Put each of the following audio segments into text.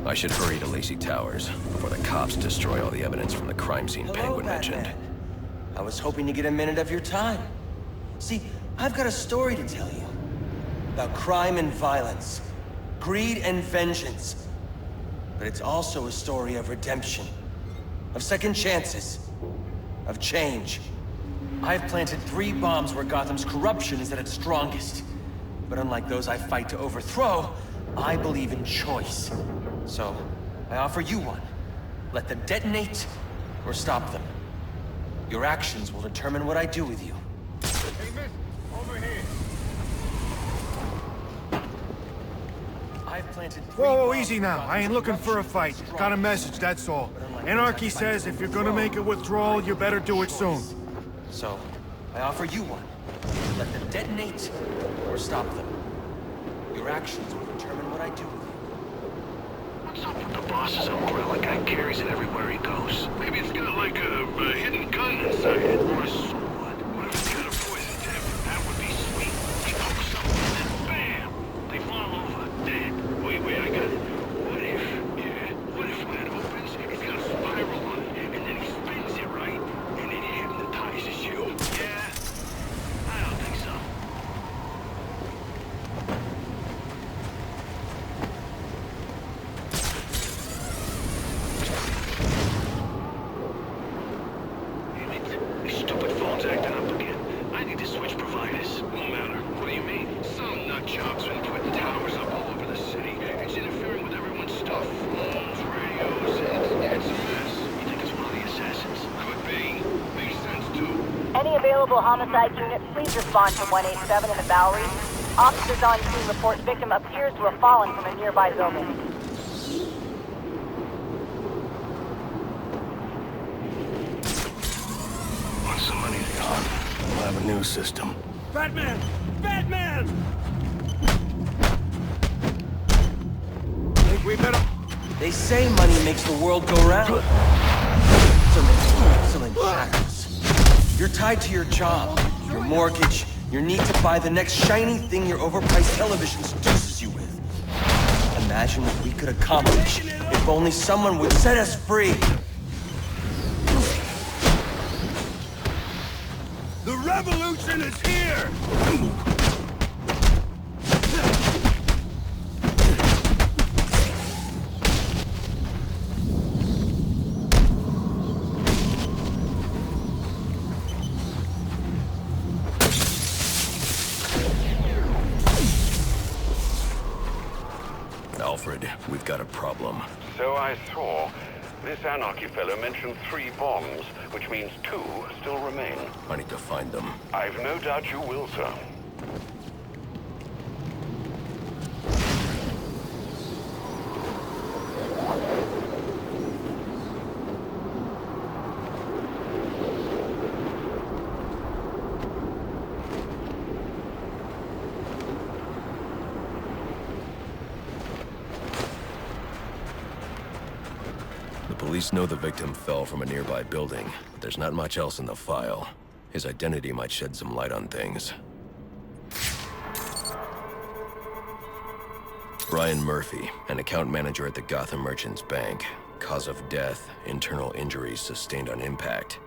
I should hurry to Lacey Towers before the cops destroy all the evidence from the crime scene Penguin mentioned. I was hoping to get a minute of your time. See, I've got a story to tell you. About crime and violence. Greed and vengeance. But it's also a story of redemption. Of second chances. Of change. I've planted 3 bombs where Gotham's corruption is at its strongest. But unlike those I fight to overthrow, I believe in choice. So, I offer you one. Let them detonate, or stop them. Your actions will determine what I do with you. Hey, miss, over here. I've planted 3 Whoa, bombs easy where now. I ain't looking for a fight. Got a message, that's all. Anarky says if you're gonna make a withdrawal, you better do it soon. So, I offer you one. Let them detonate, or stop them. Your actions will determine what I do with you. What's up with the boss's umbrella? Guy carries it everywhere he goes. Maybe it's got like a hidden gun inside it. Or a sword. What if it's got a poison tip? That would be sweet. He pokes something and then bam! They fall over, dead. Wait, I got it. What if when it opens, it's got a spiral on it, and then he spins it right, and it hypnotizes you? Yeah? I don't think so. This stupid phone's acting up again. I need to switch providers. No matter. What do you mean? Some nutjob's been putting towers up all over the city. It's interfering with everyone's stuff. Phones, radios, it's a mess. You think it's one of the assassins? Could be. Makes sense, too. Any available homicide units, please respond to 187 in the Bowery. Officers on scene report victim appears to have fallen from a nearby building. Want some money, Leon? We'll have a new system. Batman! Batman! Think we better... They say money makes the world go round. So in shackles. You're tied to your job, your mortgage, your need to buy the next shiny thing your overpriced television seduces you with. Imagine what we could accomplish if only someone would set us free. The revolution is here! Alfred, we've got a problem. So I saw. This Anarky fellow mentioned 3 bombs, which means 2 still remain. I need to find them. I've no doubt you will, sir. Police know the victim fell from a nearby building, but there's not much else in the file. His identity might shed some light on things. Brian Murphy, an account manager at the Gotham Merchants Bank. Cause of death, internal injuries sustained on impact.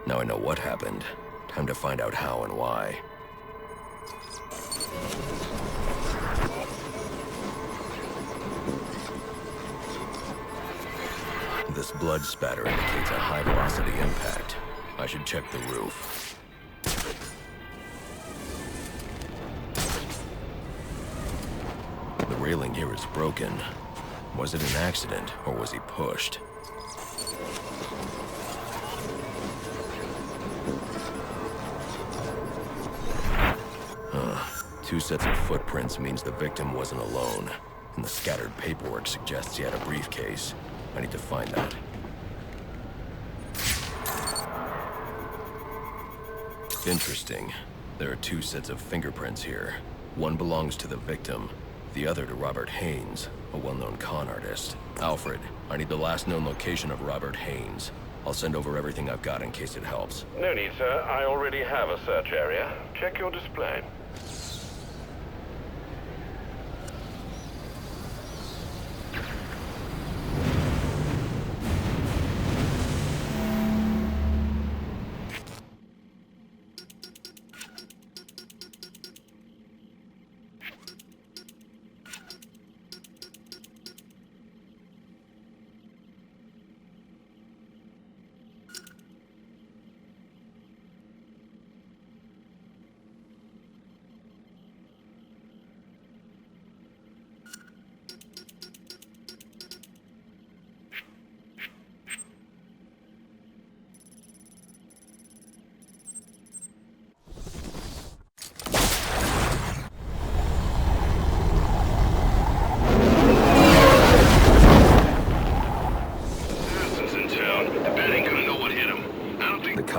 Now I know what happened. Time to find out how and why. This blood spatter indicates a high-velocity impact. I should check the roof. The railing here is broken. Was it an accident, or was he pushed? Two sets of footprints means the victim wasn't alone, and the scattered paperwork suggests he had a briefcase. I need to find that. Interesting. There are 2 sets of fingerprints here. One belongs to the victim, the other to Robert Haynes, a well-known con artist. Alfred, I need the last known location of Robert Haynes. I'll send over everything I've got in case it helps. No need, sir. I already have a search area. Check your display.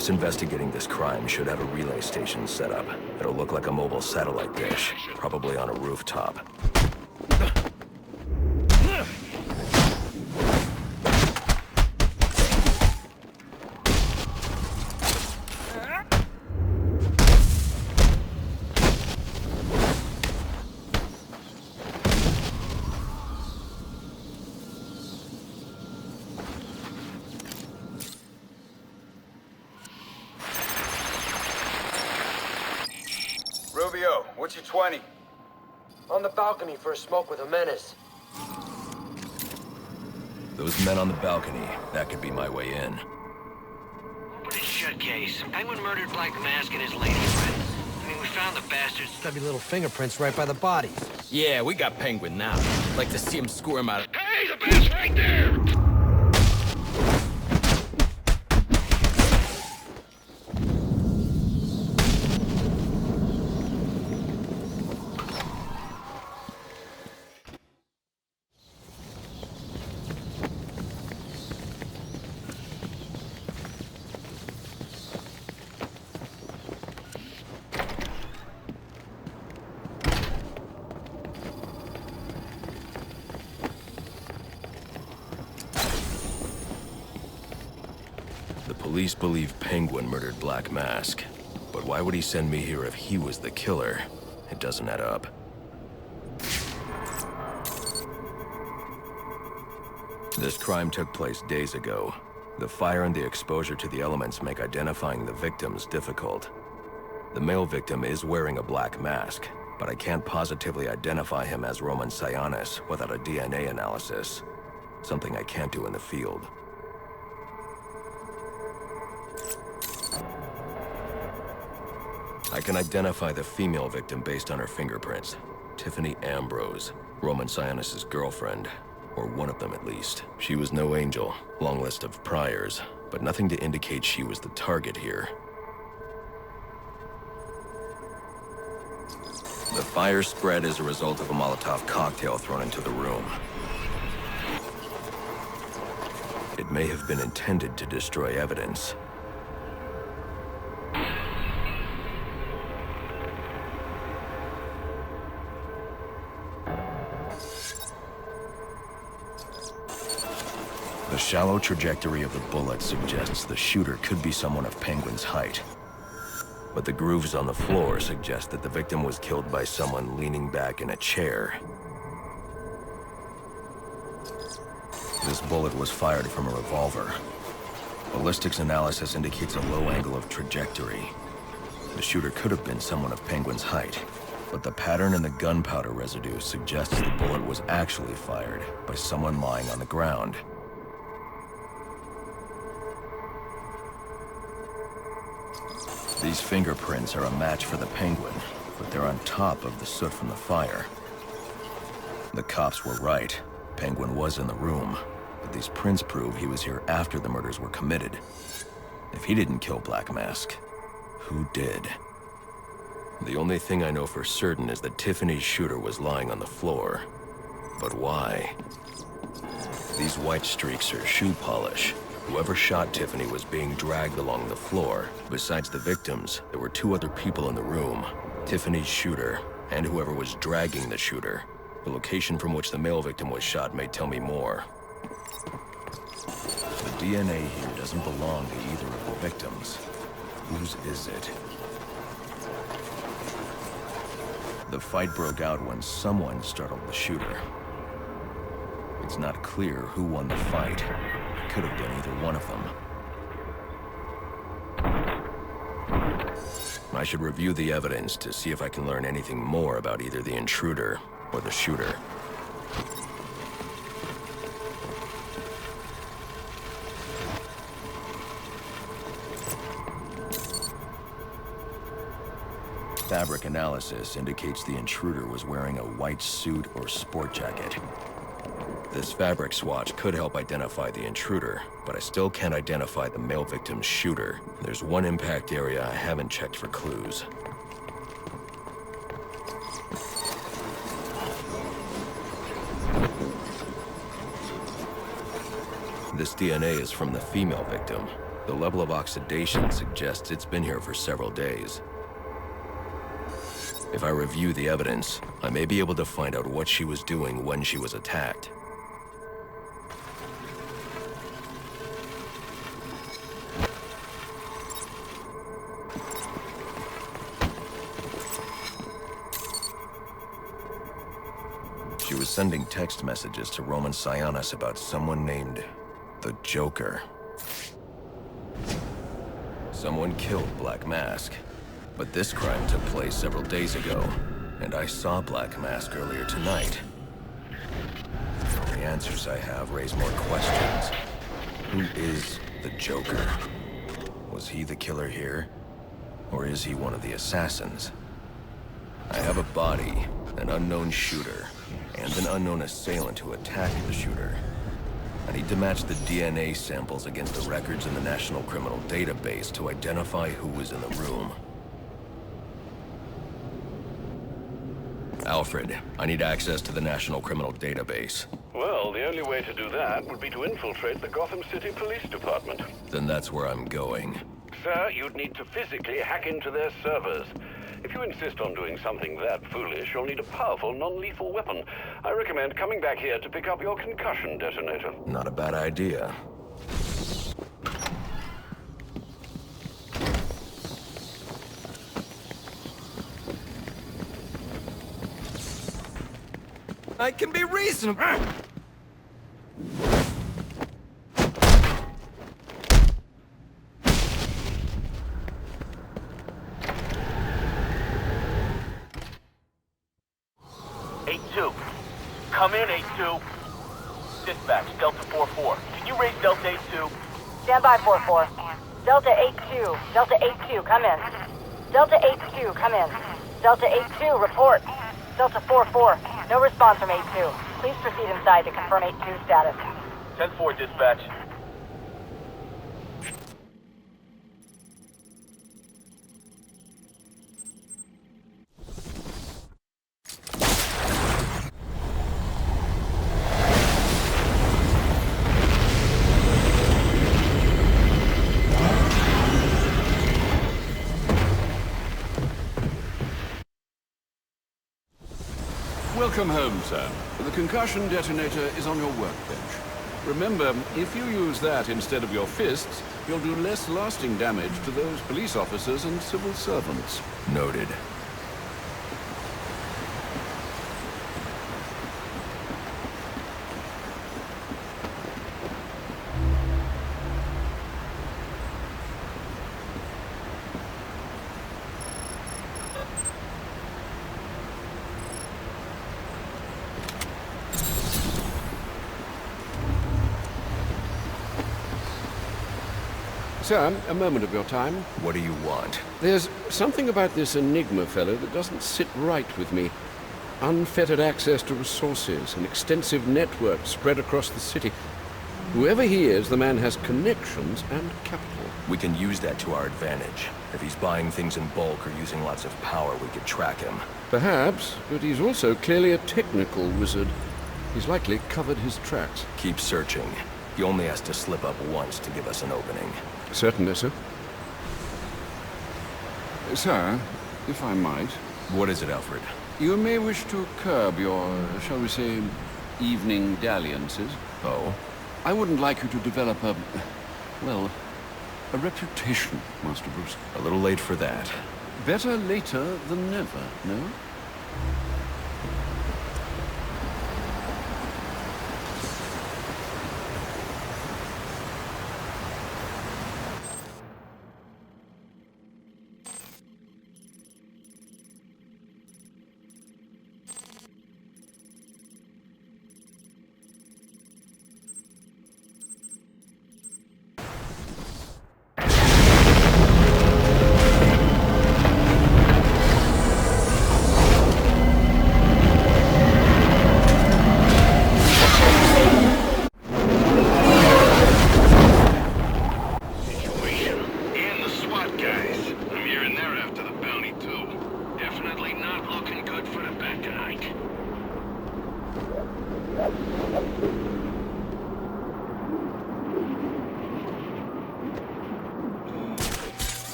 cops investigating this crime should have a relay station set up. It'll look like a mobile satellite dish, probably on a rooftop. Rubio, what's your 20? On the balcony for a smoke with a menace. Those men on the balcony, that could be my way in. Open and shut case. Penguin murdered Black Mask and his lady friend. I mean, we found the bastards. Gotta be little fingerprints right by the bodies. Yeah, we got Penguin now. Like to see him squirm out of... Hey, the band's right there! The police believe Penguin murdered Black Mask. But why would he send me here if he was the killer? It doesn't add up. This crime took place days ago. The fire and the exposure to the elements make identifying the victims difficult. The male victim is wearing a black mask, but I can't positively identify him as Roman Sionis without a DNA analysis. Something I can't do in the field. I can identify the female victim based on her fingerprints. Tiffany Ambrose, Roman Sionis' girlfriend. Or one of them at least. She was no angel, long list of priors, but nothing to indicate she was the target here. The fire spread as a result of a Molotov cocktail thrown into the room. It may have been intended to destroy evidence. The shallow trajectory of the bullet suggests the shooter could be someone of Penguin's height. But the grooves on the floor suggest that the victim was killed by someone leaning back in a chair. This bullet was fired from a revolver. Ballistics analysis indicates a low angle of trajectory. The shooter could have been someone of Penguin's height, but the pattern in the gunpowder residue suggests the bullet was actually fired by someone lying on the ground. These fingerprints are a match for the Penguin, but they're on top of the soot from the fire. The cops were right. Penguin was in the room, but these prints prove he was here after the murders were committed. If he didn't kill Black Mask, who did? The only thing I know for certain is that Tiffany's shooter was lying on the floor. But why? These white streaks are shoe polish. Whoever shot Tiffany was being dragged along the floor. Besides the victims, there were two other people in the room. Tiffany's shooter, and whoever was dragging the shooter. The location from which the male victim was shot may tell me more. The DNA here doesn't belong to either of the victims. Whose is it? The fight broke out when someone startled the shooter. It's not clear who won the fight. It could have been either one of them. I should review the evidence to see if I can learn anything more about either the intruder or the shooter. Fabric analysis indicates the intruder was wearing a white suit or sport jacket. This fabric swatch could help identify the intruder, but I still can't identify the male victim's shooter. There's one impact area I haven't checked for clues. This DNA is from the female victim. The level of oxidation suggests it's been here for several days. If I review the evidence, I may be able to find out what she was doing when she was attacked. She was sending text messages to Roman Sionis about someone named the Joker. Someone killed Black Mask, but this crime took place several days ago, and I saw Black Mask earlier tonight. The only answers I have raise more questions. Who is the Joker? Was he the killer here? Or is he one of the assassins? I have a body, an unknown shooter, and an unknown assailant who attacked the shooter. I need to match the DNA samples against the records in the National Criminal Database to identify who was in the room. Alfred, I need access to the National Criminal Database. Well, the only way to do that would be to infiltrate the Gotham City Police Department. Then that's where I'm going. Sir, you'd need to physically hack into their servers. If you insist on doing something that foolish, you'll need a powerful, non-lethal weapon. I recommend coming back here to pick up your concussion detonator. Not a bad idea. I can be reasonable. Come in, 8-2. Dispatch, Delta 4-4. Can you raise Delta 8-2? Stand by, 4-4. Delta 8-2. Delta 8-2, come in. Delta 8-2, come in. Delta 8-2, report. Delta 4-4, no response from 8-2. Please proceed inside to confirm 8-2 status. 10-4, dispatch. Welcome home, sir. The concussion detonator is on your workbench. Remember, if you use that instead of your fists, you'll do less lasting damage to those police officers and civil servants. Noted. Sir, a moment of your time. What do you want? There's something about this Enigma fellow that doesn't sit right with me. Unfettered access to resources, an extensive network spread across the city. Whoever he is, the man has connections and capital. We can use that to our advantage. If he's buying things in bulk or using lots of power, we could track him. Perhaps, but he's also clearly a technical wizard. He's likely covered his tracks. Keep searching. He only has to slip up once to give us an opening. Certainly, sir. Sir, if I might. What is it, Alfred? You may wish to curb your, shall we say, evening dalliances. Oh? I wouldn't like you to develop a, well, a reputation, Master Bruce. A little late for that. Better later than never, no?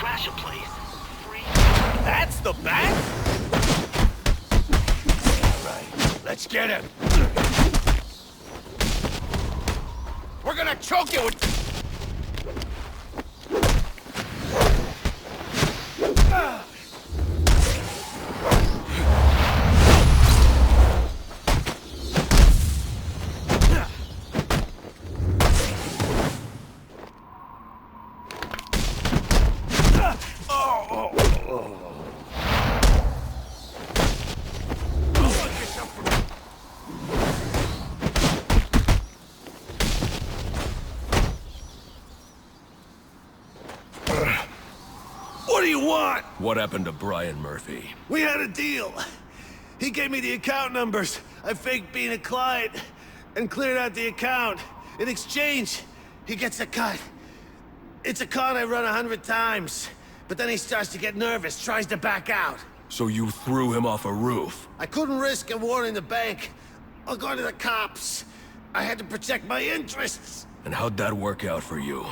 trash a place. That's the bat? Right, let's get him. We're gonna choke you with... What do you want? What happened to Brian Murphy? We had a deal. He gave me the account numbers. I faked being a client and cleared out the account. In exchange, he gets a cut. It's a con I run 100 times. But then he starts to get nervous, tries to back out. So you threw him off a roof? I couldn't risk him warning the bank. I'll go to the cops. I had to protect my interests. And how'd that work out for you?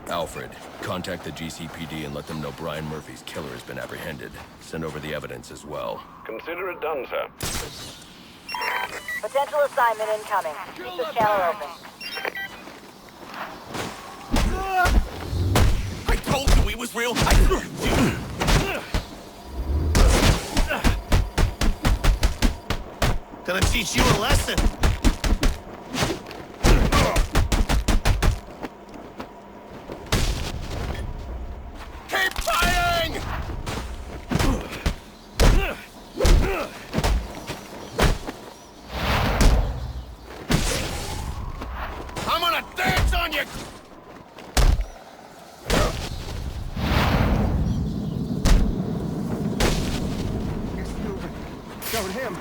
Alfred, contact the GCPD and let them know Brian Murphy's killer has been apprehended. Send over the evidence as well. Consider it done, sir. Potential assignment incoming. Keep this channel open. I told you he was real. Gonna teach you a lesson. Keep firing! I'm gonna dance on you! Showed him.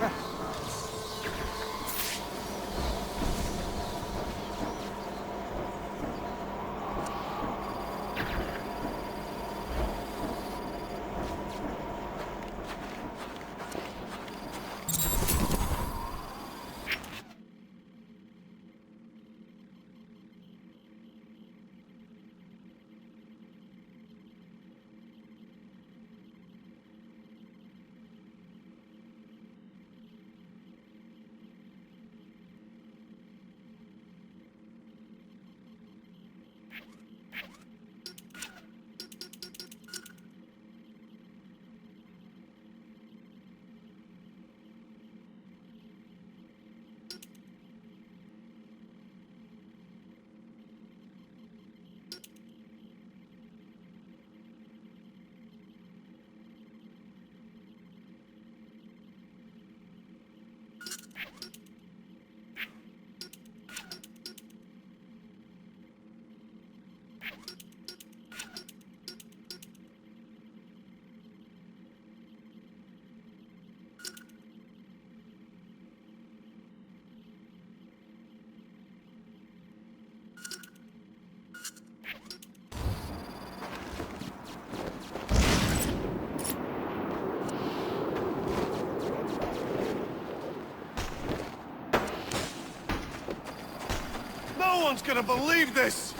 No one's gonna believe this!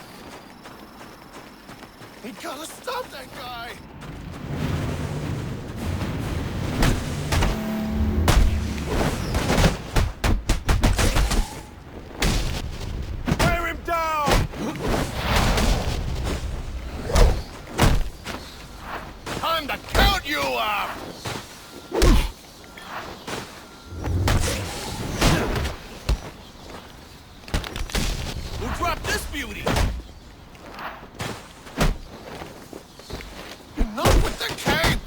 We gotta stop that guy! Wear him down! Time to count you up! Who dropped this beauty? Enough with the cape!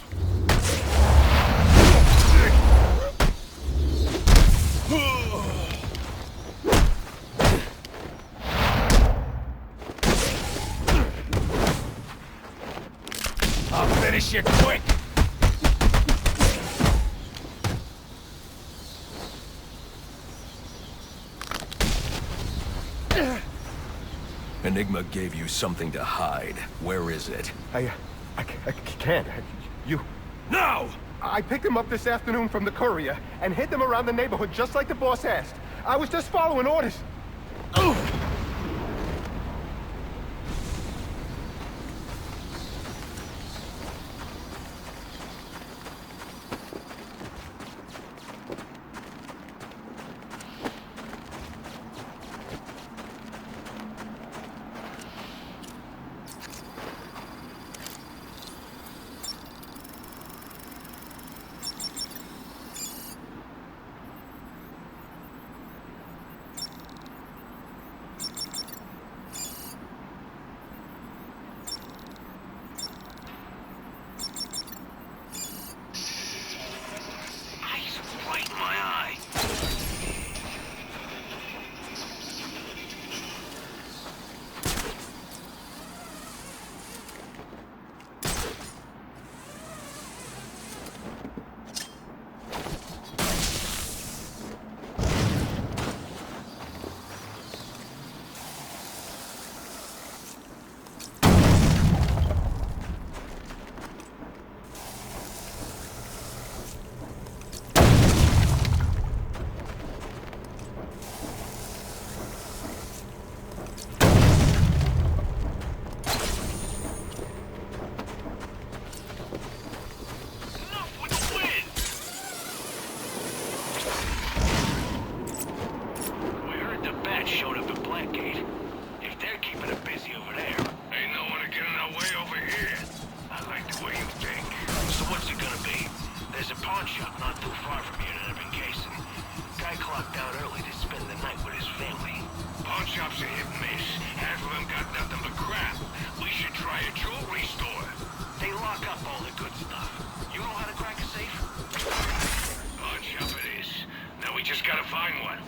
I'll finish you quick! Enigma gave you something to hide. Where is it? I can't. You... No! I picked him up this afternoon from the courier and hid them around the neighborhood just like the boss asked. I was just following orders. pawn shop not too far from here that I've been casing. Guy clocked out early to spend the night with his family. Pawn shops are hit and miss. Half of them got nothing but crap. We should try a jewelry store. They lock up all the good stuff. You know how to crack a safe? Pawn shop it is. Now we just gotta find one.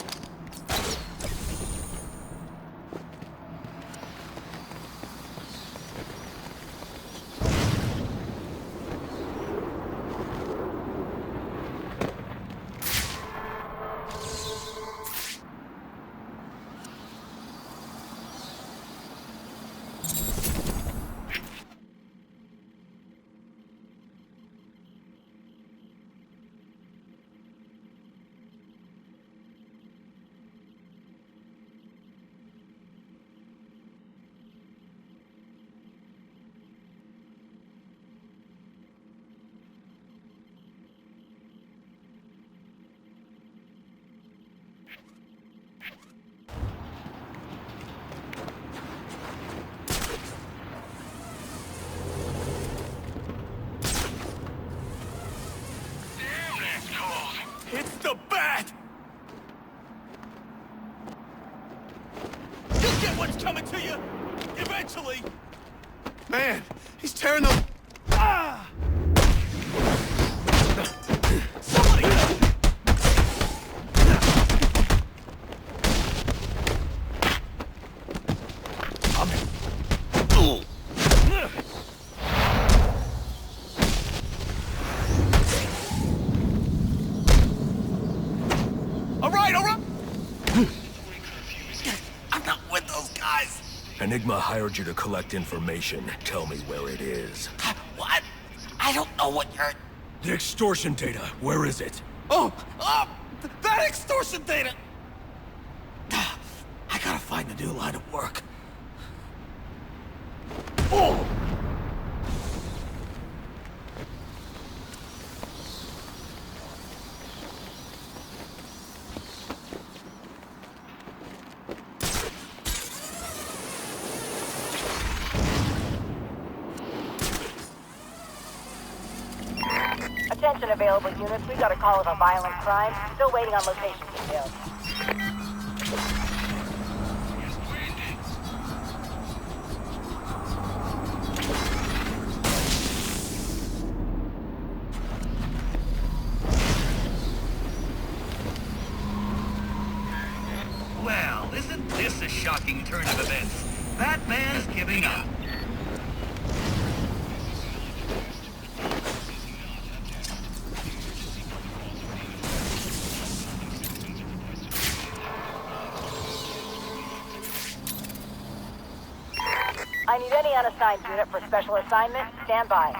It's the bat! You'll get what's coming to you! Eventually! Man, he's tearing them... Ah! Somebody! Enigma hired you to collect information. Tell me where it is. What? I don't know what you're... The extortion data, where is it? That extortion data! I gotta find a new line of work. Oh! Attention available units, we got a call of a violent crime. Still waiting on location details. Well, isn't this a shocking turn of events? Batman's giving up. I need any unassigned unit for special assignment. Stand by.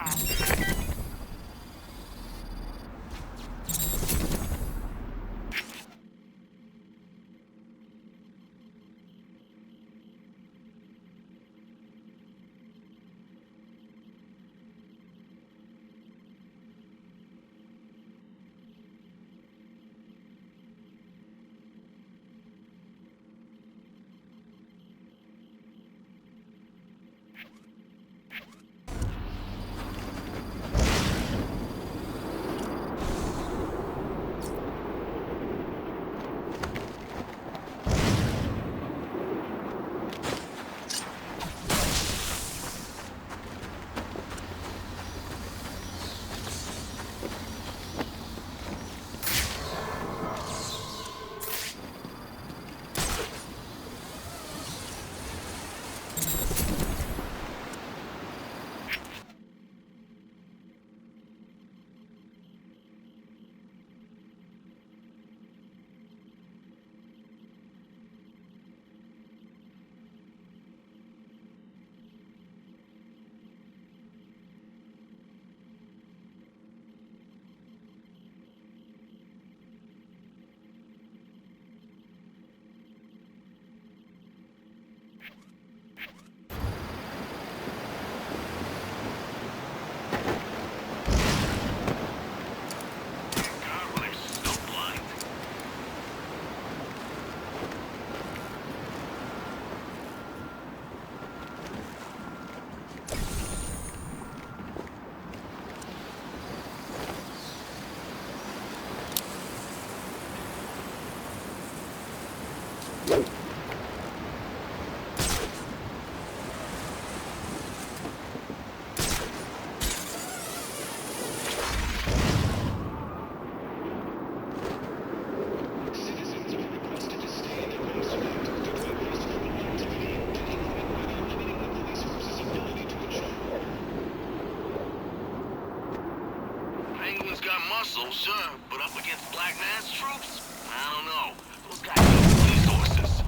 Penguin's got muscles, sure, but up against Black Mass troops? I don't know. Those guys have resources.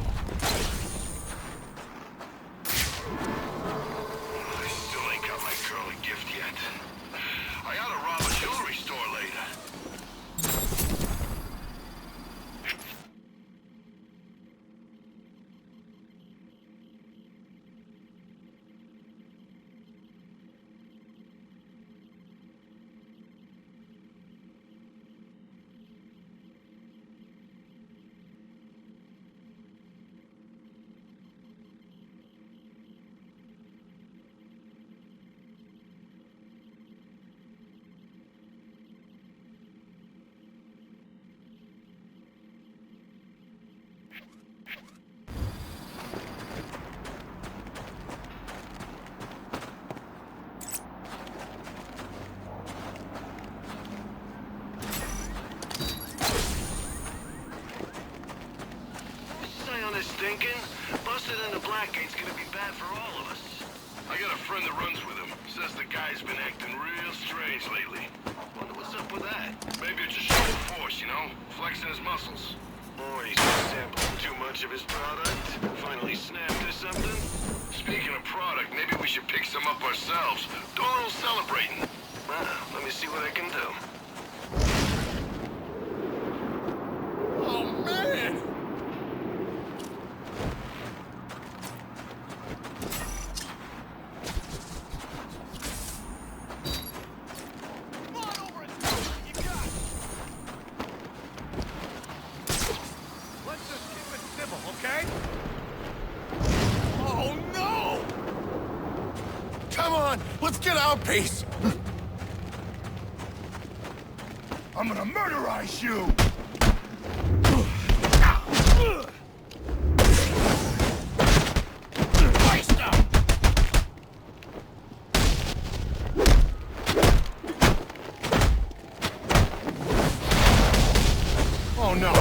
I still ain't got my girl a gift yet. I ought to rob a jewelry store later. Thinking? Busted into Blackgate's gonna be bad for all of us. I got a friend that runs with him. Says the guy's been acting real strange lately. Wonder what's up with that? Maybe it's a show of force, you know? Flexing his muscles. Or he's sampling too much of his product. Finally snapped or something. Speaking of product, maybe we should pick some up ourselves. Do a little celebrating. Let me see what I can do. Oh, man! Let's get our piece! I'm gonna murderize you! Oh no!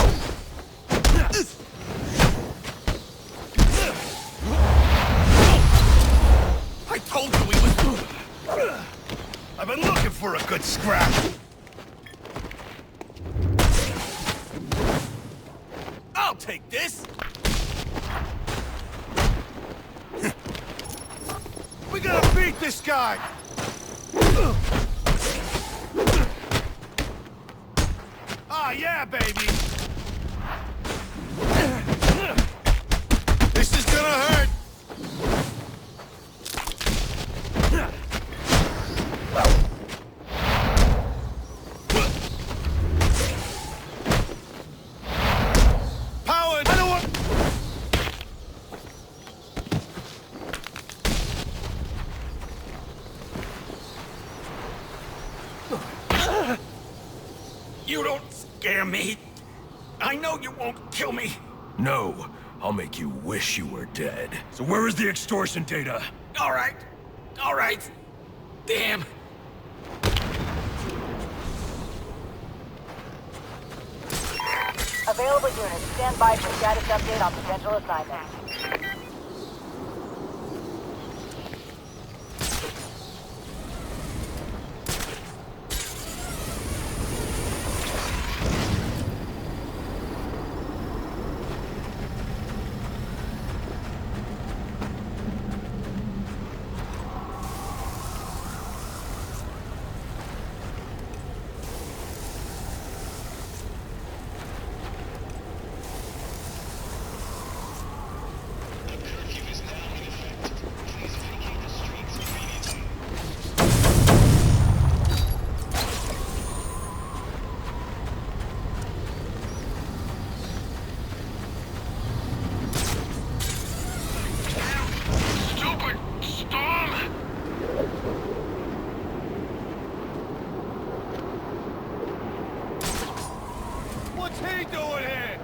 I told you he was... I've been looking for a good scrap. I'll take this! We gotta beat this guy! Ah, yeah, baby! This is gonna hurt! Powered! I don't want... You don't scare me. I know you won't kill me. No, I'll make you wish you were dead. So where is the extortion data? All right. Damn. Available units, stand by for status update on potential assignment. What's he doing here?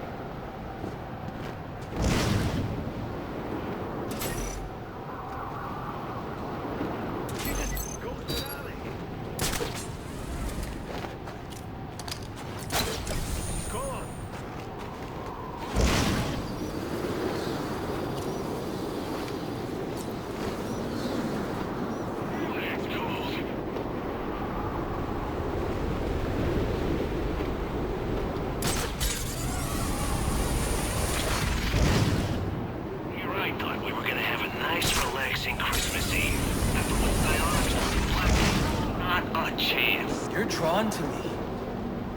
to me.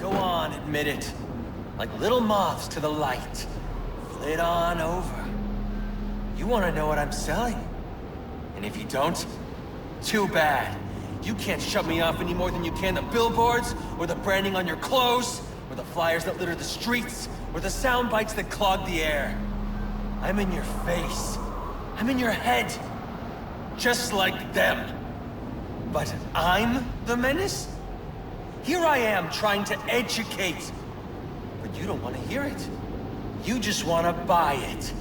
Go on, admit it. Like little moths to the light. Flit on over. You want to know what I'm selling? And if you don't, too bad. You can't shut me off any more than you can the billboards, or the branding on your clothes, or the flyers that litter the streets, or the sound bites that clog the air. I'm in your face. I'm in your head. Just like them. But I'm the menace? Here I am trying to educate. But you don't want to hear it. You just want to buy it.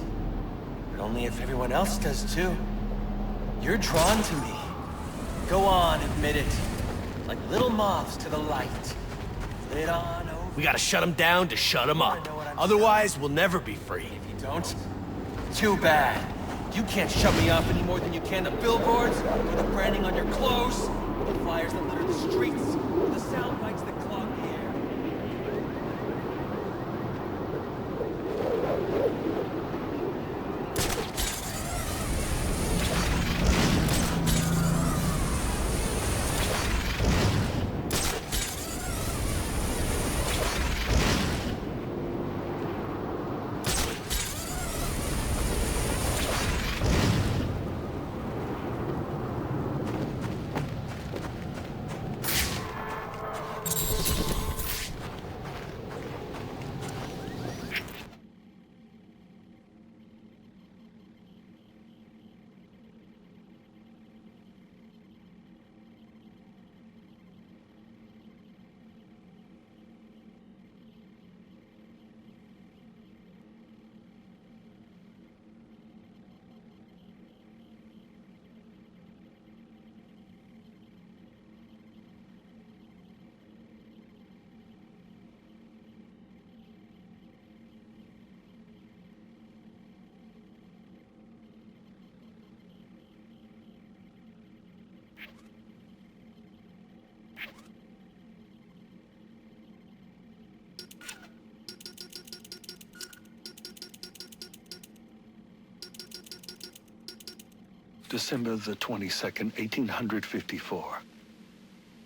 But only if everyone else does too. You're drawn to me. Go on, admit it. Like little moths to the light. Flit on over. We gotta shut him down to shut him up. Otherwise, we'll never be free. If you don't, too bad. You can't shut me off any more than you can the billboards, or the branding on your clothes, or the flyers that litter the streets, or the sound bites that clog the air. December the 22nd, 1854.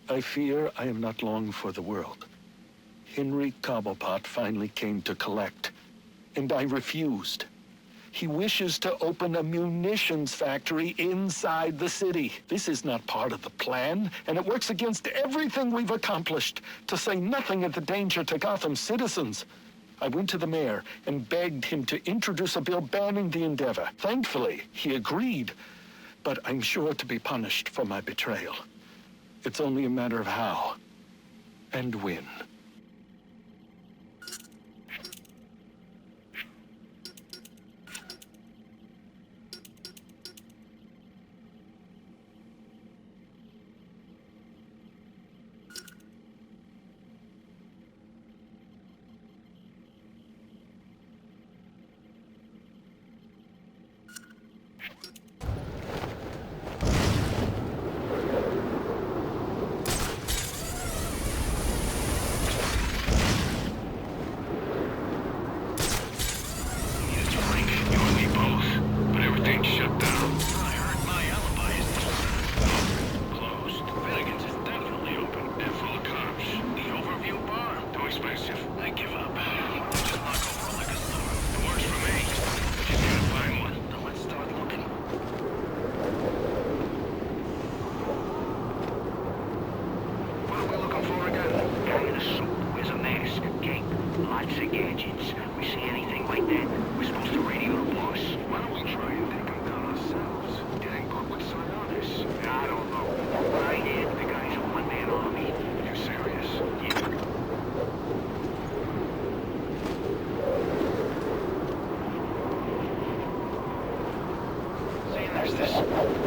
I fear I am not long for the world. Henry Cobblepot finally came to collect, and I refused. He wishes to open a munitions factory inside the city. This is not part of the plan, and it works against everything we've accomplished, to say nothing of the danger to Gotham's citizens. I went to the mayor and begged him to introduce a bill banning the endeavor. Thankfully, he agreed, but I'm sure to be punished for my betrayal. It's only a matter of how and when.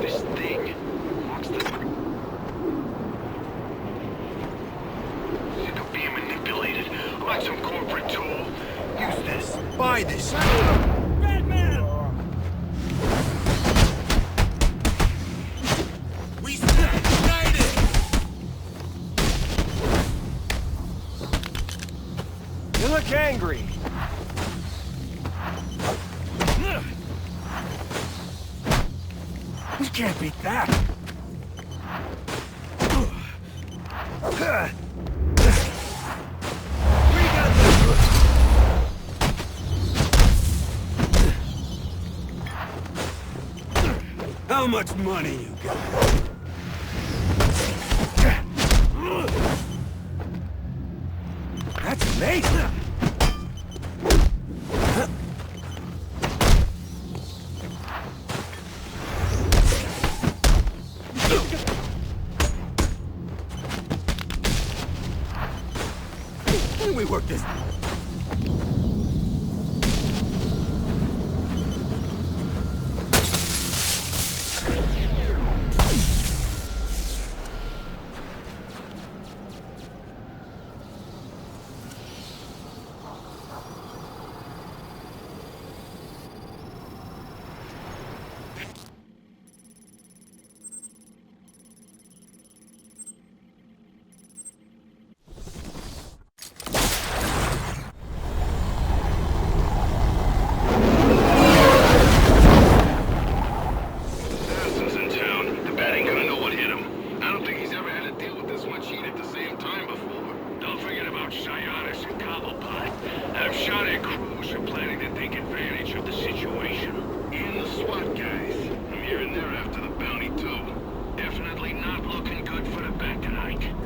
This thing. What's the... It could be manipulated, like some corporate tool. Use this. Buy this. Batman! We stand united! You look angry. You can't beat that. How much money you got? That's amazing! Can we work this?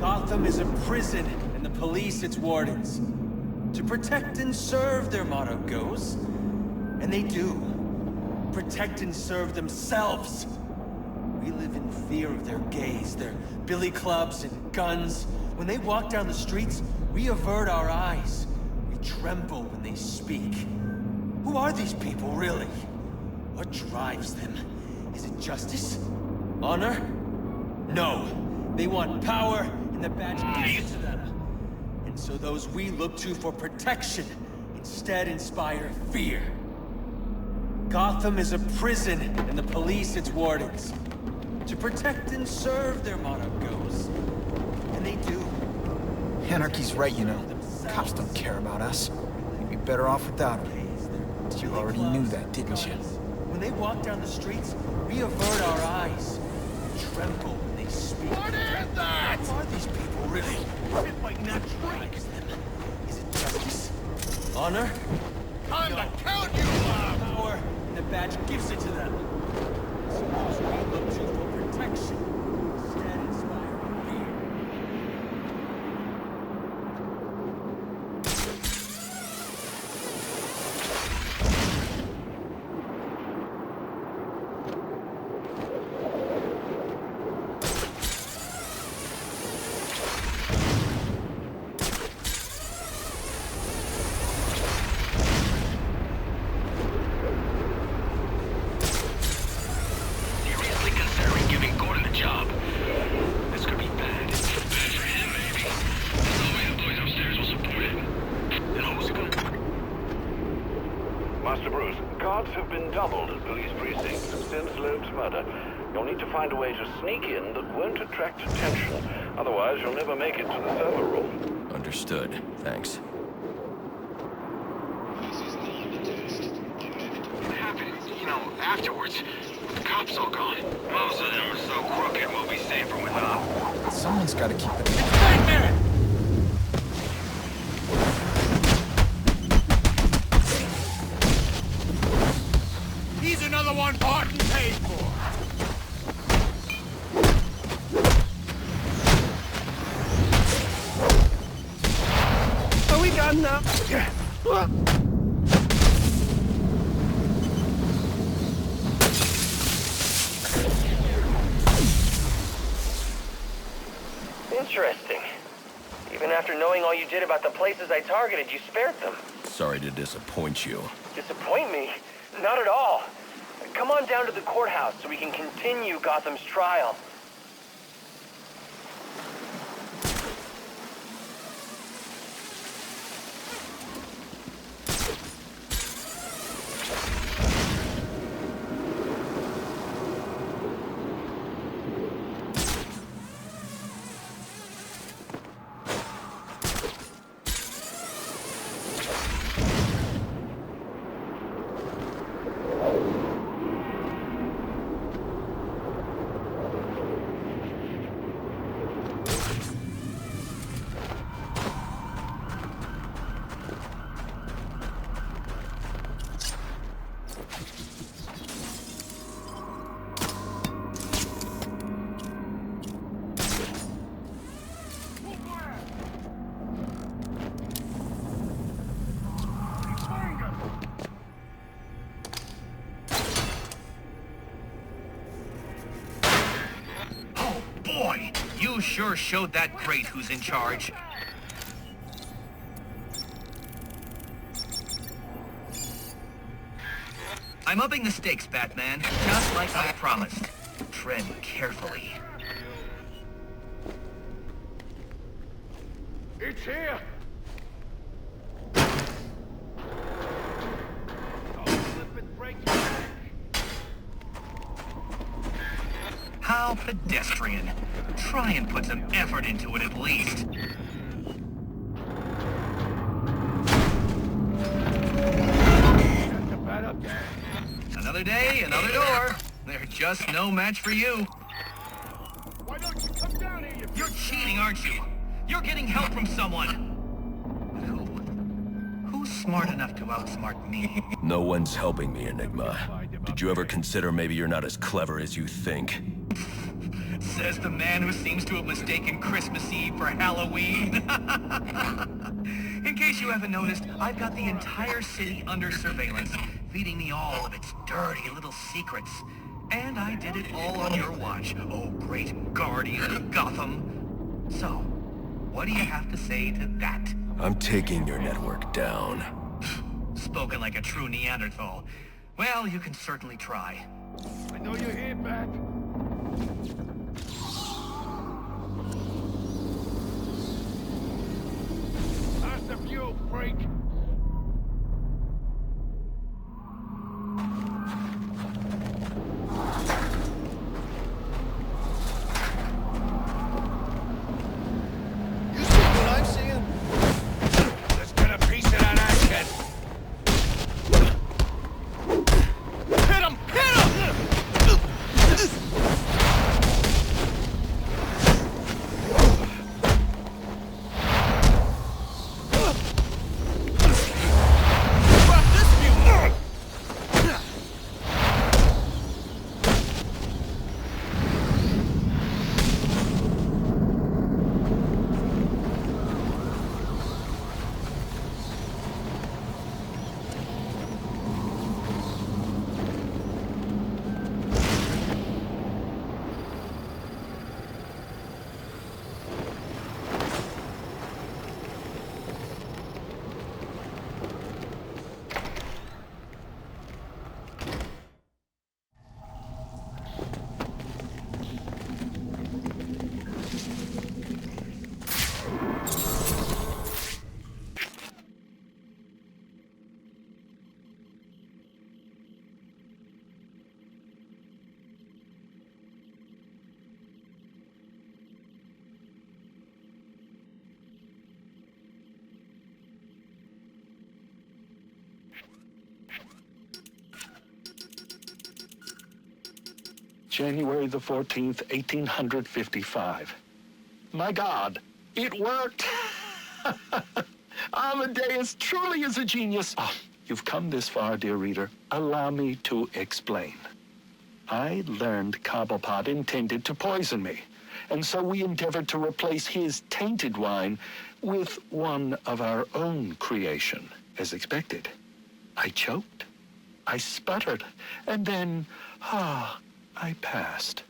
Gotham is a prison, and the police its wardens. To protect and serve, their motto goes. And they do. Protect and serve themselves. We live in fear of their gaze, their billy clubs and guns. When they walk down the streets, we avert our eyes. We tremble when they speak. Who are these people, really? What drives them? Is it justice? Honor? No. They want power, and the badge gives it to them. And so those we look to for protection instead inspire fear. Gotham is a prison, and the police its wardens. To protect and serve, their motto goes. And they do. Anarchy's right, you know. Cops don't care about us. We'd be better off without them. You already knew that, didn't you? When they walk down the streets, we avert our eyes. We tremble when they speak. What is that? Who are these people, really? It might not Drives them. Is it justice? Honor? Time No. to count you up! Power, and the badge gives it to them. So those we look to for protection instead inspire fear. Seriously considering giving Gordon a job. This could be bad. Bad for him, maybe. There's no way the boys upstairs will support it. Then who's it gonna... Master Bruce, guards have been doubled at police precincts since Loeb's murder. You'll need to find a way to sneak in that won't attract attention. Otherwise, you'll never make it to the server room. Understood. Thanks. What happened, afterwards? The cops all gone. Most of them are so crooked we'll be safer without them. Someone's got to keep the... He's another one bought and paid for. Are we done now? Interesting. Even after knowing all you did about the places I targeted, you spared them. Sorry to disappoint you. Disappoint me? Not at all. Come on down to the courthouse so we can continue Gotham's trial. sure showed that crate who's in charge. I'm upping the stakes, Batman, just like I promised. Tread carefully. It's here! How pedestrian. Try and put some effort into it at least. Another day, another door. They're just no match for you. Why don't you come down here, You're cheating, aren't you? You're getting help from someone. Who's smart enough to outsmart me? No one's helping me, Enigma. Did you ever consider maybe you're not as clever as you think? Says the man who seems to have mistaken Christmas Eve for Halloween. In case you haven't noticed, I've got the entire city under surveillance, feeding me all of its dirty little secrets. And I did it all on your watch, oh great guardian of Gotham. So, what do you have to say to that? I'm taking your network down. Spoken like a true Neanderthal. Well, you can certainly try. I know you're here, Bat. How's the view, freak? You see what I'm seeing? Let's get a piece of that action. Hit him! Hit him! January the 14th, 1855. My God, it worked! Amadeus truly is a genius. Oh, you've come this far, dear reader. Allow me to explain. I learned Cobblepot intended to poison me, and so we endeavored to replace his tainted wine with one of our own creation, as expected. I choked, I sputtered, and then, I passed.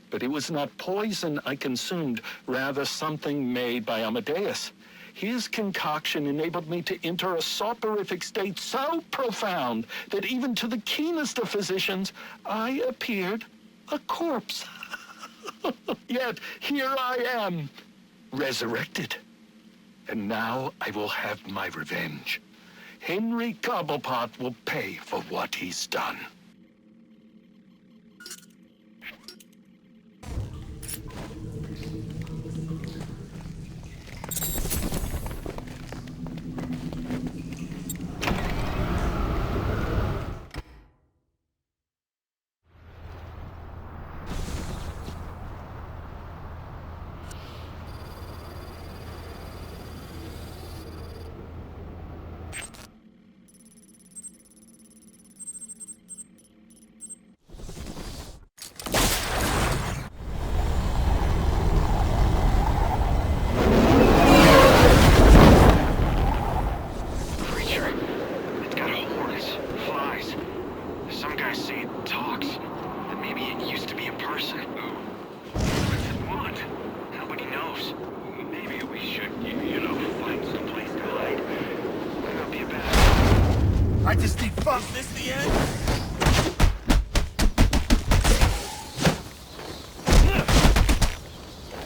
But it was not poison I consumed, rather something made by Amadeus. His concoction enabled me to enter a soporific state so profound that even to the keenest of physicians, I appeared a corpse. Yet here I am, resurrected. And now I will have my revenge. Henry Cobblepot will pay for what he's done. just need fun. Is this the end?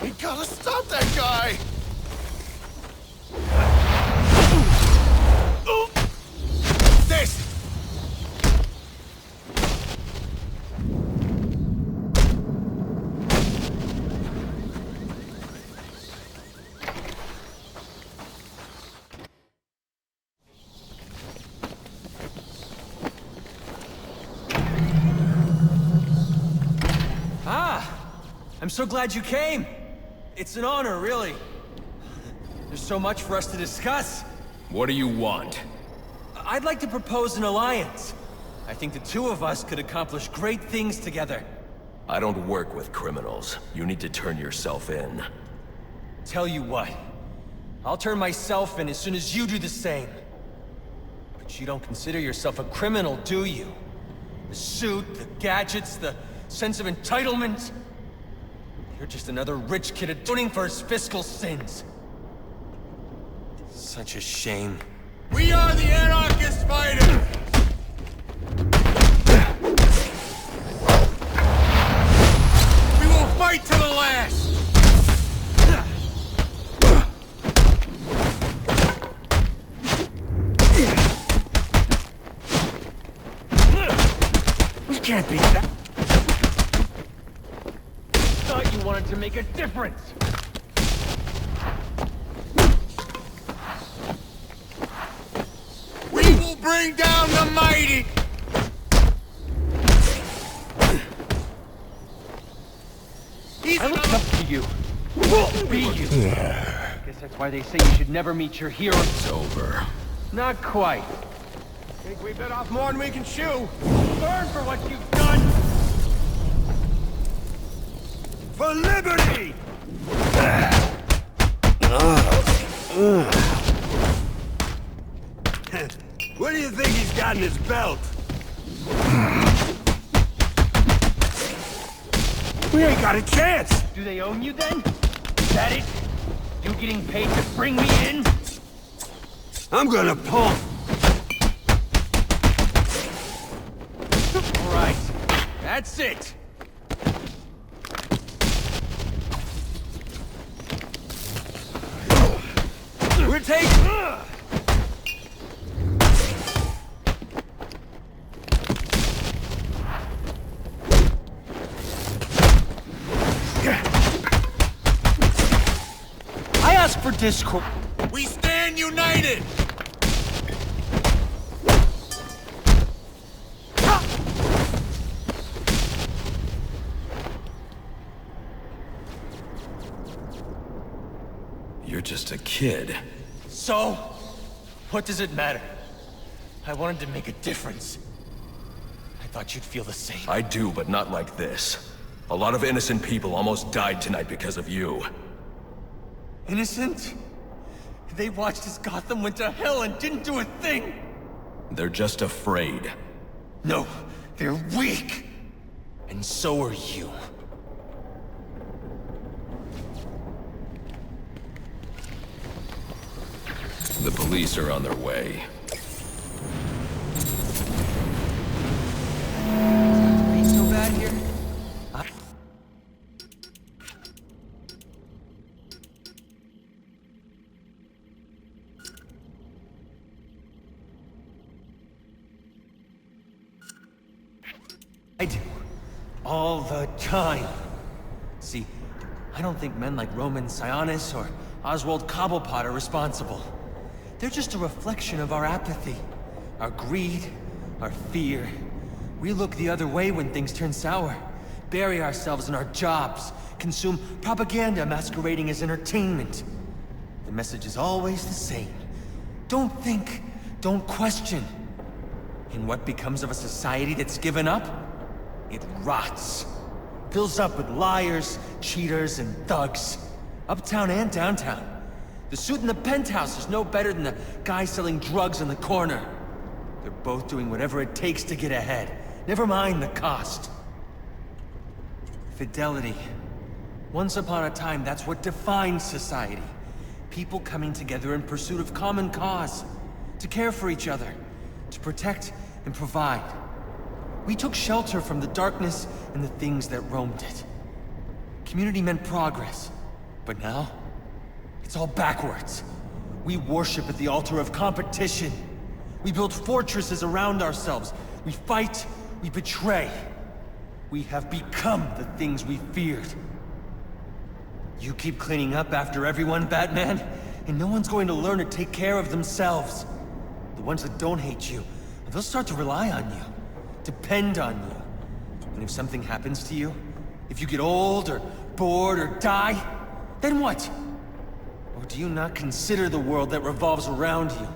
We gotta stop that guy! This! I'm so glad you came. It's an honor, really. There's so much for us to discuss. What do you want? I'd like to propose an alliance. I think the two of us could accomplish great things together. I don't work with criminals. You need to turn yourself in. Tell you what. I'll turn myself in as soon as you do the same. But you don't consider yourself a criminal, do you? The suit, the gadgets, the sense of entitlement. You're just another rich kid atoning for his fiscal sins. Such a shame. We are the anarchist fighters! We will fight to the last! We can't beat that. Thought you wanted to make a difference. We will bring down the mighty! I looked up to you. To be you. Guess that's why they say you should never meet your hero. It's over. Not quite. Think we bit off more than we can chew. Burn for what you've done! For liberty! What do you think he's got in his belt? We ain't got a chance! Do they own you then? Is that it? You getting paid to bring me in? I'm gonna pull. All right, that's it. We're taking... I ask for discord. We stand united! You're just a kid. So? What does it matter? I wanted to make a difference. I thought you'd feel the same. I do, but not like this. A lot of innocent people almost died tonight because of you. Innocent? They watched as Gotham went to hell and didn't do a thing! They're just afraid. No, they're weak! And so are you. The police are on their way. Ain't so bad here? I do. All the time. See, I don't think men like Roman Sionis or Oswald Cobblepot are responsible. They're just a reflection of our apathy, our greed, our fear. We look the other way when things turn sour, bury ourselves in our jobs, consume propaganda masquerading as entertainment. The message is always the same. Don't think, don't question. And what becomes of a society that's given up? It rots. Fills up with liars, cheaters, and thugs. Uptown and downtown. The suit in the penthouse is no better than the guy selling drugs in the corner. They're both doing whatever it takes to get ahead. Never mind the cost. Fidelity. Once upon a time, that's what defined society. People coming together in pursuit of common cause. To care for each other. to protect and provide. We took shelter from the darkness and the things that roamed it. Community meant progress, but now, it's all backwards. We worship at the altar of competition. We build fortresses around ourselves. We fight, we betray. We have become the things we feared. You keep cleaning up after everyone, Batman, and no one's going to learn to take care of themselves. The ones that don't hate you, they'll start to rely on you, depend on you. And if something happens to you, if you get old or bored or die, then what? Or do you not consider the world that revolves around you?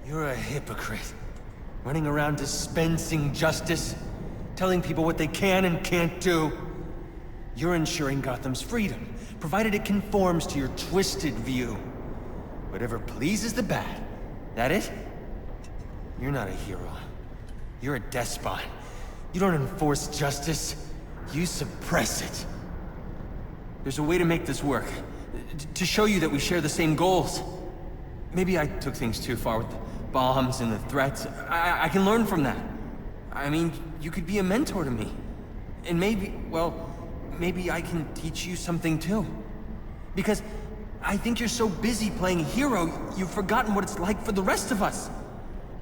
You're a hypocrite, running around dispensing justice, telling people what they can and can't do. You're ensuring Gotham's freedom, provided it conforms to your twisted view. Whatever pleases the bat. That it? You're not a hero. You're a despot. You don't enforce justice. You suppress it. There's a way to make this work. To show you that we share the same goals. Maybe I took things too far with the bombs and the threats. I can learn from that. I mean, you could be a mentor to me. And maybe, well, maybe I can teach you something too. Because I think you're so busy playing hero, you've forgotten what it's like for the rest of us.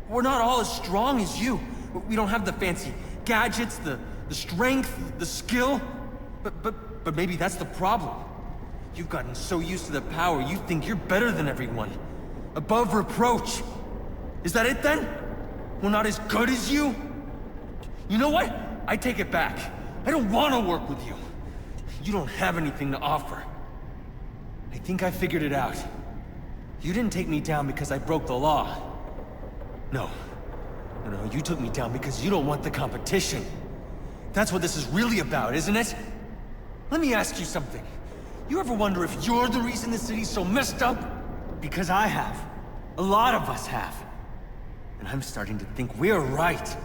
We're not all as strong as you. We don't have the fancy gadgets, the strength, the skill. But maybe that's the problem. You've gotten so used to the power, you think you're better than everyone. Above reproach. Is that it then? We're not as good as you? You know what? I take it back. I don't want to work with you. You don't have anything to offer. I think I figured it out. You didn't take me down because I broke the law. No, you took me down because you don't want the competition. That's what this is really about, isn't it? Let me ask you something. You ever wonder if you're the reason the city's so messed up? Because I have. A lot of us have. And I'm starting to think we're right.